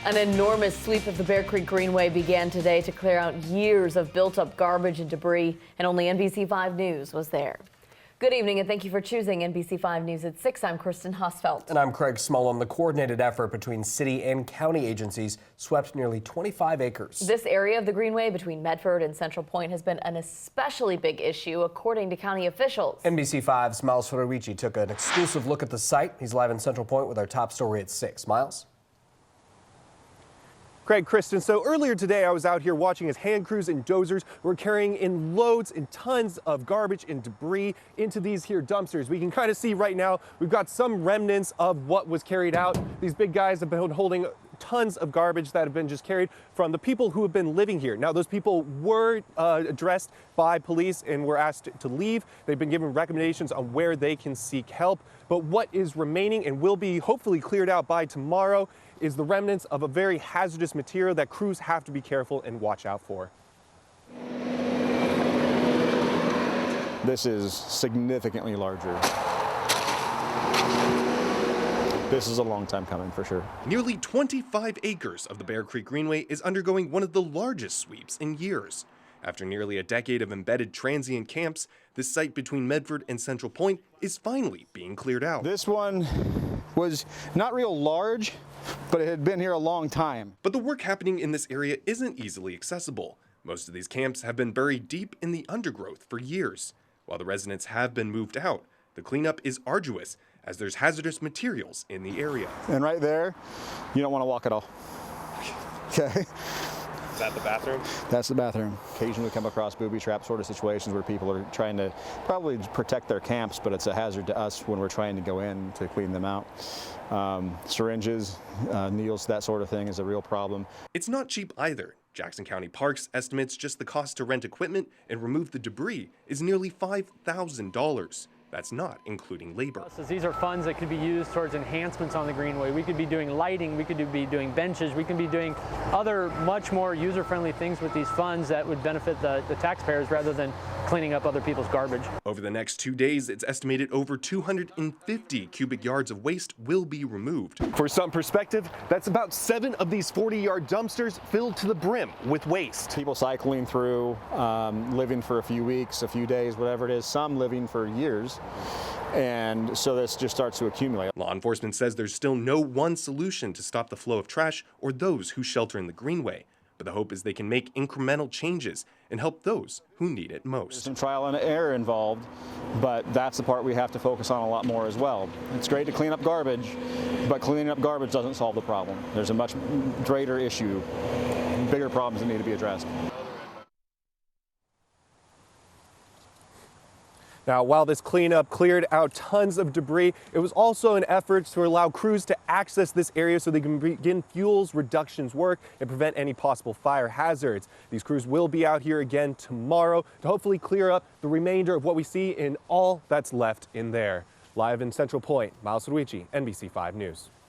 An enormous sweep of the Bear Creek Greenway began today to clear out years of built-up garbage and debris, and only NBC5 News was there. Good evening, and thank you for choosing NBC5 News at 6. I'm Kristen Hosfeld. And I'm Craig Smallum. The coordinated effort between city and county agencies swept nearly 25 acres. This area of the Greenway between Medford and Central Point has been an especially big issue, according to county officials. NBC5's Miles Federici took an exclusive look at the site. He's live in Central Point with our top story at 6. Miles? Craig, Kristen, so earlier today I was out here watching as hand crews and dozers were carrying in loads and tons of garbage and debris into these here dumpsters. We can kind of see right now we've got some remnants of what was carried out. These big guys have been holding tons of garbage that have been just carried from the people who have been living here. Now, those people were addressed by police and were asked to leave. They've been given recommendations on where they can seek help. But what is remaining and will be hopefully cleared out by tomorrow is the remnants of a very hazardous material that crews have to be careful and watch out for. This is significantly larger. This is a long time coming for sure. Nearly 25 acres of the Bear Creek Greenway is undergoing one of the largest sweeps in years. After nearly a decade of embedded transient camps, this site between Medford and Central Point is finally being cleared out. This one was not real large, but it had been here a long time. But the work happening in this area isn't easily accessible. Most of these camps have been buried deep in the undergrowth for years. While the residents have been moved out, the cleanup is arduous as there's hazardous materials in the area. And right there, you don't want to walk at all. Okay. Is that the bathroom? That's the bathroom. Occasionally we come across booby trap sort of situations where people are trying to probably protect their camps, but it's a hazard to us when we're trying to go in to clean them out. Syringes, needles, that sort of thing is a real problem. It's not cheap either. Jackson County Parks estimates just the cost to rent equipment and remove the debris is nearly $5,000. That's not including labor. These are funds that could be used towards enhancements on the Greenway. We could be doing lighting, we could be doing benches, we could be doing other much more user-friendly things with these funds that would benefit the taxpayers rather than cleaning up other people's garbage. Over the next 2 days, it's estimated over 250 cubic yards of waste will be removed. For some perspective, that's about 7 of these 40-yard dumpsters filled to the brim with waste. People cycling through, living for a few weeks, a few days, whatever it is, some living for years. And so this just starts to accumulate. Law enforcement says there's still no one solution to stop the flow of trash or those who shelter in the Greenway. But the hope is they can make incremental changes and help those who need it most. There's some trial and error involved, but that's the part we have to focus on a lot more as well. It's great to clean up garbage, but cleaning up garbage doesn't solve the problem. There's a much greater issue, bigger problems that need to be addressed. Now, while this cleanup cleared out tons of debris, it was also an effort to allow crews to access this area so they can begin fuels reductions work and prevent any possible fire hazards. These crews will be out here again tomorrow to hopefully clear up the remainder of what we see in all that's left in there. Live in Central Point, Miles Federici, NBC5 News.